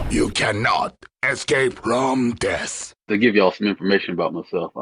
You cannot escape from death. To give y'all some information about myself,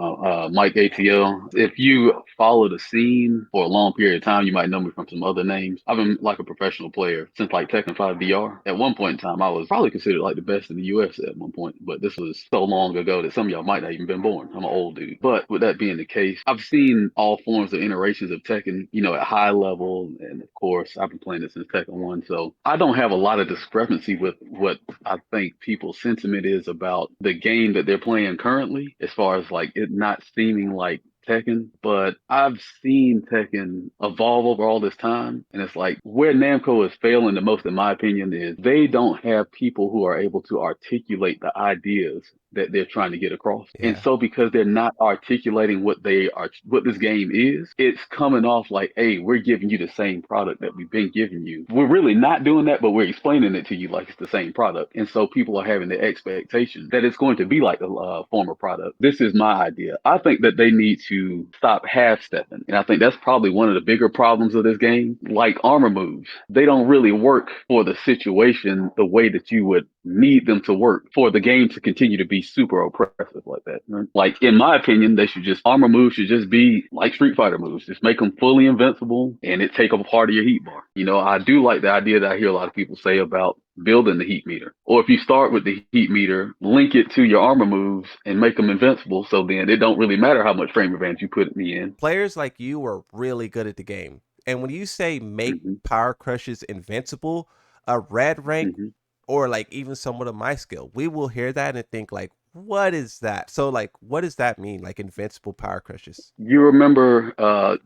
Mike ATL. If you follow the scene for a long period of time, you might know me from some other names. I've been like a professional player since like Tekken 5 VR. At one point in time, I was probably considered like the best in the US at one point, but this was so long ago that some of y'all might not even been born. I'm an old dude. But with that being the case, I've seen all forms of iterations of Tekken, at high level. And of course, I've been playing it since Tekken 1. So I don't have a lot of discrepancy with what I think people's sentiment is about the game that they're playing currently, as far as like it not seeming like Tekken, but I've seen Tekken evolve over all this time. And it's like where Namco is failing the most, in my opinion, is they don't have people who are able to articulate the ideas that they're trying to get across. And Yeah. so because they're not articulating what this game is, it's coming off like, hey, we're giving you the same product that we've been giving you. We're really not doing that, but we're explaining it to you like it's the same product. And so people are having the expectation that it's going to be like the former product. This is my idea. I think that they need to stop half stepping. And I think that's probably one of the bigger problems of this game. Like armor moves, they don't really work for the situation the way that you would need them to work for the game to continue to be super oppressive like that. Right? Like in my opinion, they should just armor moves should just be like Street Fighter moves. Just make them fully invincible and it take up a part of your heat bar. I do like the idea that I hear a lot of people say about building the heat meter. Or if you start with the heat meter, link it to your armor moves and make them invincible. So then it don't really matter how much frame advantage you put me in. Players like you are really good at the game. And when you say make Hmm. power crushes invincible, a red rank Hmm. or like even someone of my skill, we will hear that and think like, what is that? So like, what does that mean? Like invincible power crushes? You remember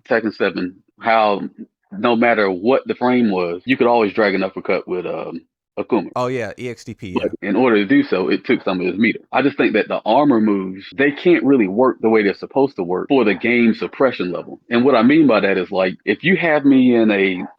Tekken 7, how no matter what the frame was, you could always drag an uppercut with Akuma. Oh yeah, EXDP. But Yeah, in order to do so, it took some of his meter. I just think that the armor moves, they can't really work the way they're supposed to work for the game suppression level. And what I mean by that is like, if you have me in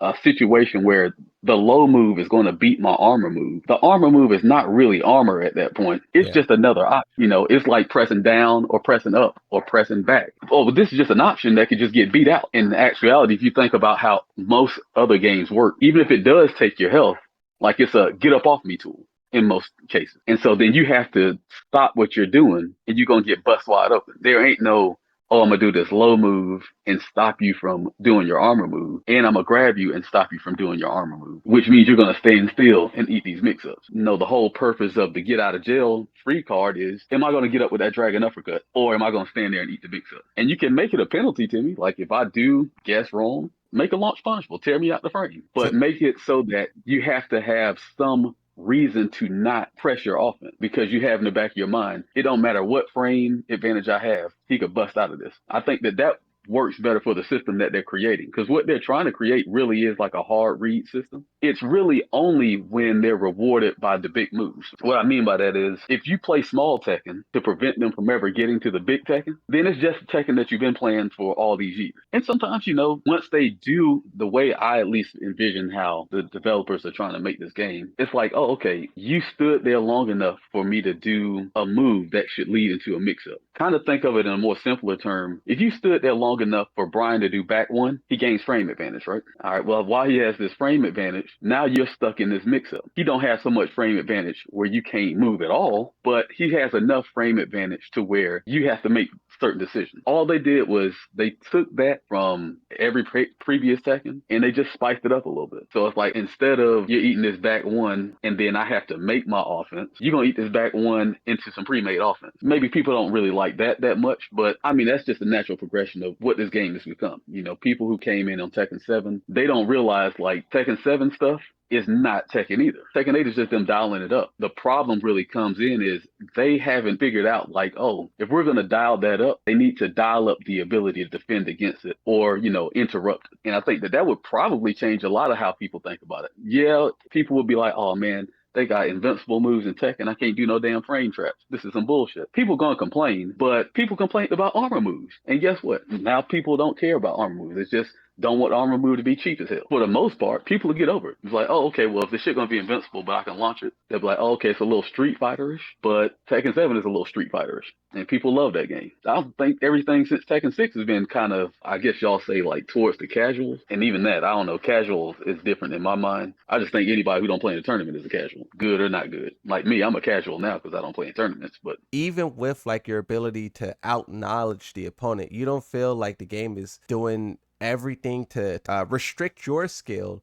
a situation where the low move is going to beat my armor move, the armor move is not really armor at that point. It's yeah. just another option. It's like pressing down or pressing up or pressing back. Oh, but this is just an option that could just get beat out. In actuality, if you think about how most other games work, even if it does take your health, like it's a get up off me tool in most cases. And so then you have to stop what you're doing and you're going to get bust wide open. There ain't no, oh, I'm going to do this low move and stop you from doing your armor move. And I'm going to grab you and stop you from doing your armor move, which means you're going to stand still and eat these mix ups. No, the whole purpose of the get out of jail free card is, am I going to get up with that dragon uppercut or am I going to stand there and eat the mix up? And you can make it a penalty to me. Like if I do guess wrong, make a launch punishable, tear me out the frame, So but make it so that you have to have some reason to not press your offense because you have in the back of your mind, it don't matter what frame advantage I have, he could bust out of this. I think that works better for the system that they're creating because what they're trying to create really is like a hard read system. It's really only when they're rewarded by the big moves. What I mean by that is if you play small Tekken to prevent them from ever getting to the big Tekken, then it's just Tekken that you've been playing for all these years. And sometimes, once they do the way I at least envision how the developers are trying to make this game, it's like, oh, okay, you stood there long enough for me to do a move that should lead into a mix up. Kind of think of it in a more simpler term. If you stood there long enough for Brian to do back one, he gains frame advantage, right? All right, well, while he has this frame advantage, now you're stuck in this mix up. He don't have so much frame advantage where you can't move at all, but he has enough frame advantage to where you have to make certain decisions. All they did was they took that from every previous Tekken and they just spiced it up a little bit. So it's like instead of you're eating this back one and then I have to make my offense, you're gonna eat this back one into some pre-made offense. Maybe people don't really like that much, but I mean that's just a natural progression of what this game has become. People who came in on Tekken 7, they don't realize like Tekken 7 stuff is not Tekken either. Tekken 8 is just them dialing it up. The problem really comes in is they haven't figured out like, oh, if we're going to dial that up, they need to dial up the ability to defend against it or, interrupt it. And I think that would probably change a lot of how people think about it. Yeah, people would be like, oh man, they got invincible moves in Tekken. I can't do no damn frame traps. This is some bullshit. People gonna complain, but people complain about armor moves. And guess what? Now people don't care about armor moves. It's just don't want the armor move to be cheap as hell. For the most part, people will get over it. It's like, oh, okay, well, if this shit gonna be invincible, but I can launch it, they'll be like, oh, okay, it's a little Street Fighter-ish, but Tekken 7 is a little Street Fighter-ish. And people love that game. I don't think everything since Tekken 6 has been kind of, I guess y'all say, like, towards the casuals. And even that, I don't know, casuals is different in my mind. I just think anybody who don't play in a tournament is a casual, good or not good. Like me, I'm a casual now because I don't play in tournaments, but Even with like your ability to out knowledge the opponent, you don't feel like the game is doing everything to restrict your skill,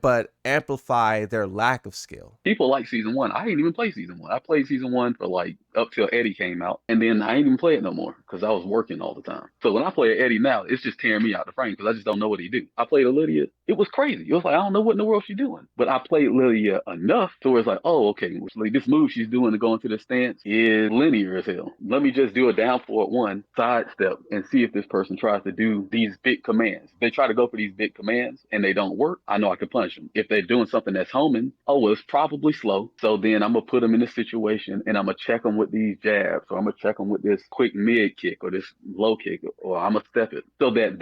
but amplify their lack of skill. people like season one. I ain't even play season one. I played season one for like up till Eddie came out, and then I ain't even play it no more because I was working all the time. So when I play Eddie now, it's just tearing me out the frame because I just don't know what he do. I played a Lydia. It was crazy. It was like I don't know what in the world she's doing, but I played Lydia enough to where it's like, oh, okay, like this move she's doing to go into the stance is linear as hell. Let me just do a down forward one sidestep and see if this person tries to do these big commands. If they try to go for these big commands and they don't work, I know I can punish them. If they're doing something that's homing, oh, well, it's probably slow. So then I'm going to put them in this situation and I'm going to check them with these jabs, or I'm going to check them with this quick mid kick or this low kick, or I'm going to step it so that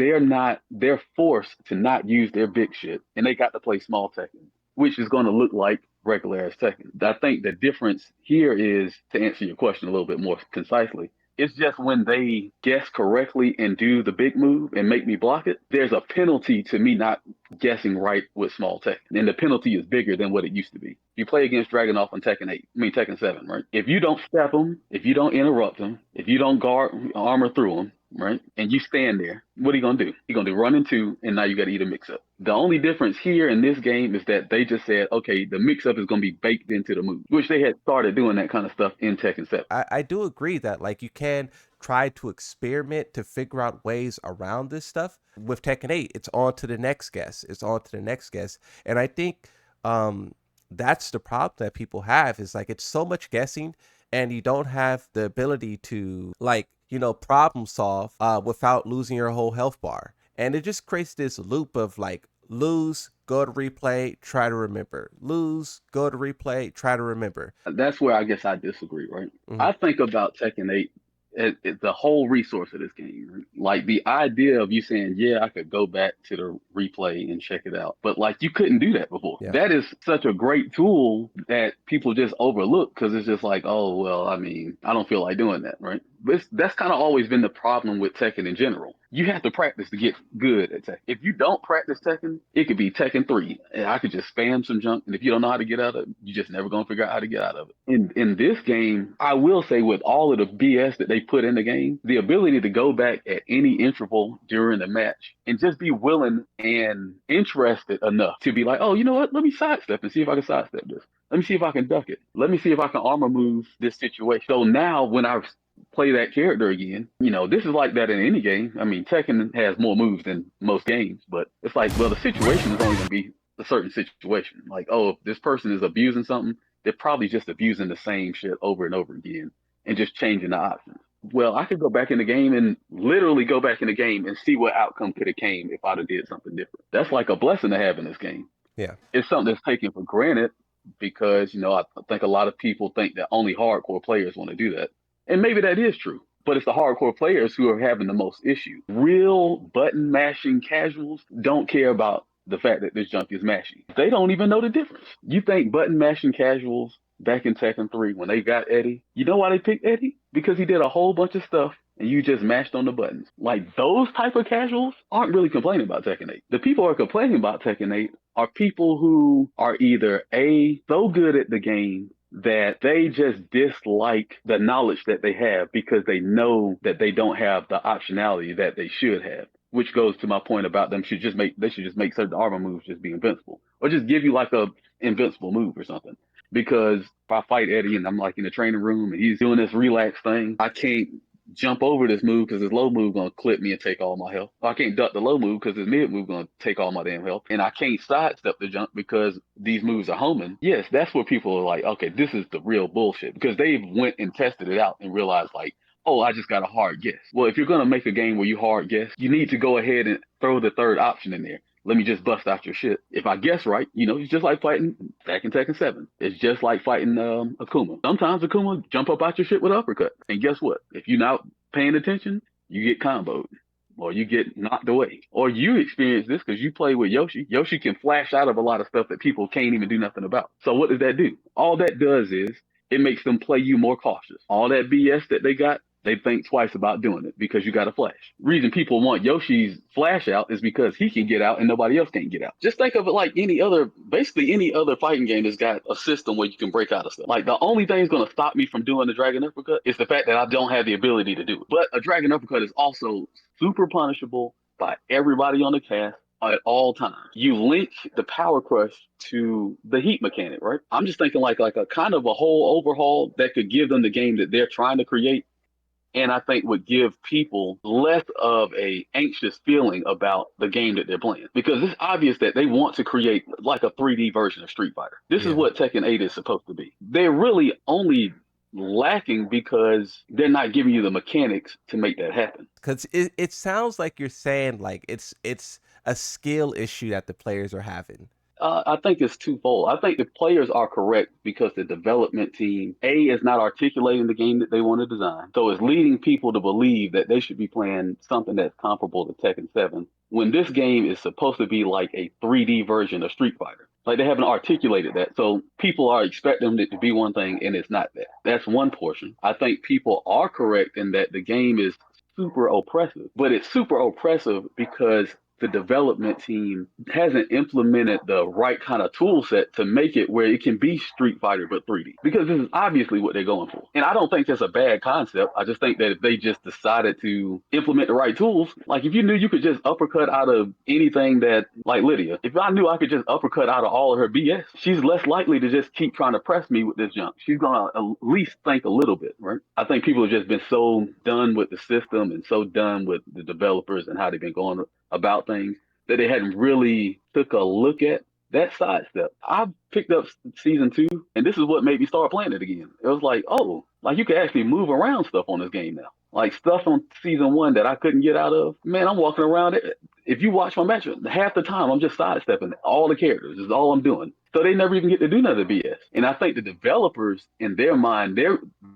they're forced to not use their big shit and they got to play small Tekken, which is going to look like regular as Tekken. I think the difference here is, to answer your question a little bit more concisely, it's just when they guess correctly and do the big move and make me block it, there's a penalty to me not guessing right with small Tekken. And the penalty is bigger than what it used to be. You play against Dragunov on Tekken 7, right? If you don't step them, if you don't interrupt them, if you don't guard armor through them, right? And you stand there, what are you going to do? You're going to do run into, and now you got to eat a mix-up. The only difference here in this game is that they just said, okay, the mix-up is going to be baked into the move, which they had started doing that kind of stuff in Tekken 7. I do agree that like you can try to experiment to figure out ways around this stuff. With Tekken 8, it's on to the next guess. It's on to the next guess. And I think that's the problem that people have, is like it's so much guessing and you don't have the ability to like, problem solve without losing your whole health bar. And it just creates this loop of like lose, go to replay, try to remember. Lose, go to replay, try to remember. That's where I guess I disagree, right? Mhm. I think about Tekken 8 it's the whole resource of this game. Right? Like the idea of you saying, yeah, I could go back to the replay and check it out. But like you couldn't do that before. Yeah. That is such a great tool that people just overlook because it's just like, oh, well, I mean, I don't feel like doing that, right? But that's kind of always been the problem with Tekken in general. You have to practice to get good at Tekken. If you don't practice Tekken, it could be Tekken 3. And I could just spam some junk. And if you don't know how to get out of it, you just never going to figure out how to get out of it. In this game, I will say with all of the BS that they put in the game, the ability to go back at any interval during the match and just be willing and interested enough to be like, oh, you know what? Let me sidestep and see if I can sidestep this. Let me see if I can duck it. Let me see if I can armor move this situation. So now when I play that character again, this is like that in any game. I mean, Tekken has more moves than most games, but it's like, well, the situation is only going to be a certain situation. Like, oh, if this person is abusing something, they're probably just abusing the same shit over and over again and just changing the options. Well, I could go back in the game and literally go back in the game and see what outcome could have came if I'd have did something different. That's like a blessing to have in this game. Yeah. It's something that's taken for granted because, I think a lot of people think that only hardcore players want to do that. And maybe that is true, but it's the hardcore players who are having the most issue. Real button mashing casuals don't care about the fact that this junk is mashing. They don't even know the difference. You think button mashing casuals back in Tekken 3 when they got Eddie, you know why they picked Eddie? Because he did a whole bunch of stuff and you just mashed on the buttons. Like those type of casuals aren't really complaining about Tekken 8. The people who are complaining about Tekken 8 are people who are either so good at the game that they just dislike the knowledge that they have because they know that they don't have the optionality that they should have, which goes to my point about they should just make certain armor moves just be invincible, or just give you like a invincible move or something. Because if I fight Eddie and I'm like in the training room and he's doing this relax thing, I can't jump over this move because his low move gonna clip me and take all my health. I can't duck the low move because his mid move gonna take all my damn health. And I can't sidestep the jump because these moves are homing. Yes, that's where people are like, okay, this is the real bullshit. Because they went and tested it out and realized like, oh, I just got a hard guess. Well, if you're gonna make a game where you hard guess, you need to go ahead and throw the third option in there. Let me just bust out your shit. If I guess right, it's just like fighting back in Tekken 7. It's just like fighting Akuma. Sometimes Akuma jump up out your shit with an uppercut. And guess what? If you're not paying attention, you get comboed. or you get knocked away, or you experience this because you play with Yoshi. Yoshi can flash out of a lot of stuff that people can't even do nothing about. So what does that do? All that does is it makes them play you more cautious. All that BS that they got, they think twice about doing it because you got a flash. Reason people want Yoshi's flash out is because he can get out and nobody else can get out. Just think of it like basically any other fighting game that's got a system where you can break out of stuff. Like the only thing that's going to stop me from doing the Dragon Uppercut is the fact that I don't have the ability to do it. But a Dragon Uppercut is also super punishable by everybody on the cast at all times. You link the power crush to the heat mechanic, right? I'm just thinking like a kind of a whole overhaul that could give them the game that they're trying to create, and I think would give people less of a anxious feeling about the game that they're playing, because it's obvious that they want to create like a 3D version of Street Fighter. This is what Tekken 8 is supposed to be. They're really only lacking because they're not giving you the mechanics to make that happen. Because it sounds like you're saying like it's a skill issue that the players are having. I think it's twofold. I think the players are correct because the development team, is not articulating the game that they want to design. So it's leading people to believe that they should be playing something that's comparable to Tekken 7, when this game is supposed to be like a 3D version of Street Fighter. Like they haven't articulated that. So people are expecting it to be one thing and it's not that. That's one portion. I think people are correct in that the game is super oppressive, but it's super oppressive because the development team hasn't implemented the right kind of tool set to make it where it can be Street Fighter but 3D. Because this is obviously what they're going for. And I don't think that's a bad concept. I just think that if they just decided to implement the right tools, like if you knew you could just uppercut out of anything that, like Lydia, if I knew I could just uppercut out of all of her BS, she's less likely to just keep trying to press me with this junk. She's going to at least think a little bit, right? I think people have just been so done with the system and so done with the developers and how they've been going about things that they hadn't really took a look at that sidestep. I picked up season 2, and this is what made me start playing it again. It was like, oh, like you can actually move around stuff on this game now. Like stuff on season 1 that I couldn't get out of. Man, I'm walking around it. If you watch my match, half the time I'm just sidestepping all the characters. Is all I'm doing. So they never even get to do none of the BS. And I think the developers, in their mind,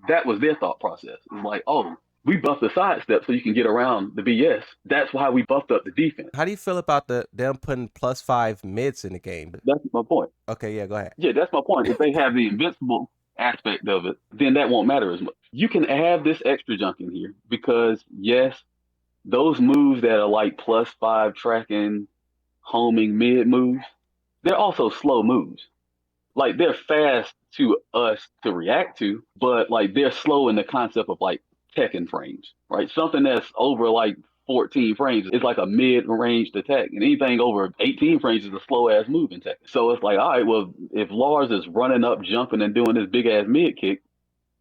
that was their thought process. It's like, oh, we buffed the sidestep so you can get around the BS. That's why we buffed up the defense. How do you feel about them putting +5 mids in the game? That's my point. Okay, yeah, go ahead. Yeah, that's my point. If they have the invincible aspect of it, then that won't matter as much. You can have this extra junk in here because, yes, those moves that are like +5 tracking, homing mid moves, they're also slow moves. Like they're fast to us to react to, but like they're slow in the concept of like Tekken frames, right? Something that's over like 14 frames is like a mid-ranged attack, and anything over 18 frames is a slow-ass move in Tekken. So it's like, all right, well, if Lars is running up, jumping, and doing this big-ass mid-kick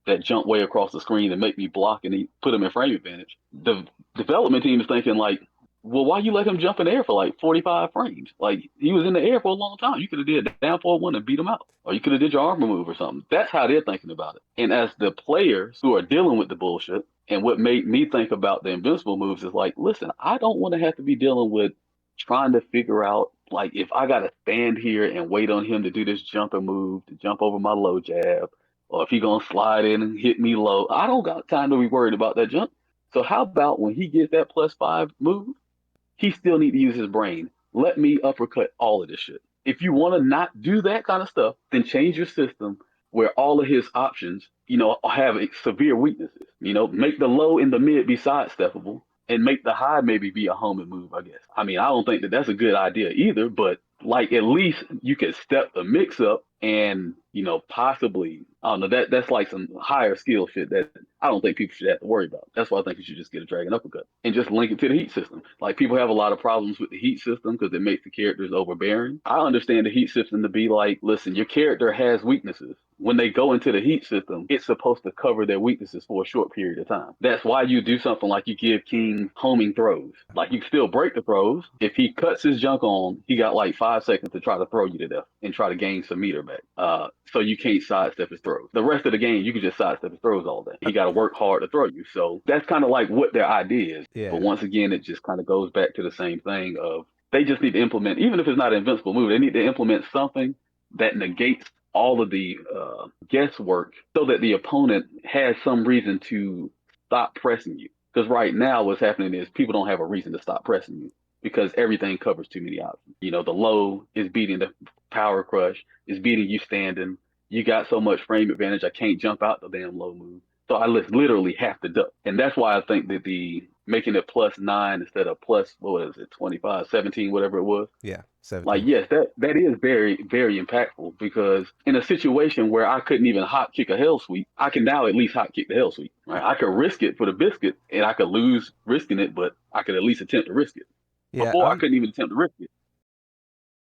that jump way across the screen and make me block and he put him in frame advantage, the development team is thinking like, well, why you let him jump in the air for like 45 frames? Like he was in the air for a long time. You could have did a down forward one and beat him out, or you could have did your armor move or something. That's how they're thinking about it. And as the players who are dealing with the bullshit, and what made me think about the invincible moves is like, listen, I don't want to have to be dealing with trying to figure out like if I gotta stand here and wait on him to do this jumping move to jump over my low jab, or if he gonna slide in and hit me low. I don't got time to be worried about that jump. So how about when he gets that +5 move, he still need to use his brain. Let me uppercut all of this shit. If you want to not do that kind of stuff, then change your system where all of his options, have severe weaknesses. Make the low and the mid be sidesteppable and make the high maybe be a homing move, I guess. I mean, I don't think that that's a good idea either, but like at least you could step the mix up and, possibly, I don't know, that's like some higher skill shit that I don't think people should have to worry about. That's why I think you should just get a Dragon Uppercut and just link it to the heat system. Like people have a lot of problems with the heat system because it makes the characters overbearing. I understand the heat system to be like, listen, your character has weaknesses. When they go into the heat system, it's supposed to cover their weaknesses for a short period of time. That's why you do something like you give King homing throws. Like you can still break the throws. If he cuts his junk on, he got like 5 seconds to try to throw you to death and try to gain some meter back. So you can't sidestep his throws. The rest of the game, you can just sidestep his throws all day. He got to work hard to throw you. So that's kind of like what their idea is. Yeah. But once again, it just kind of goes back to the same thing of they just need to implement, even if it's not an invincible move, they need to implement something that negates all of the guesswork so that the opponent has some reason to stop pressing you. Because right now, what's happening is people don't have a reason to stop pressing you because everything covers too many options. You know, the low is beating the power crush, is beating you standing. You got so much frame advantage, I can't jump out the damn low move. So I literally have to duck. And that's why I think that the making it +9 instead of plus, what was it, 25, 17, whatever it was. Yeah, Like, 17. yes, that is very, very impactful because in a situation where I couldn't even hot kick a hell sweep, I can now at least hot kick the hell sweep. Right? I could risk it for the biscuit and I could lose risking it, but I could at least attempt to risk it. Yeah, Before I I'm couldn't even attempt to risk it.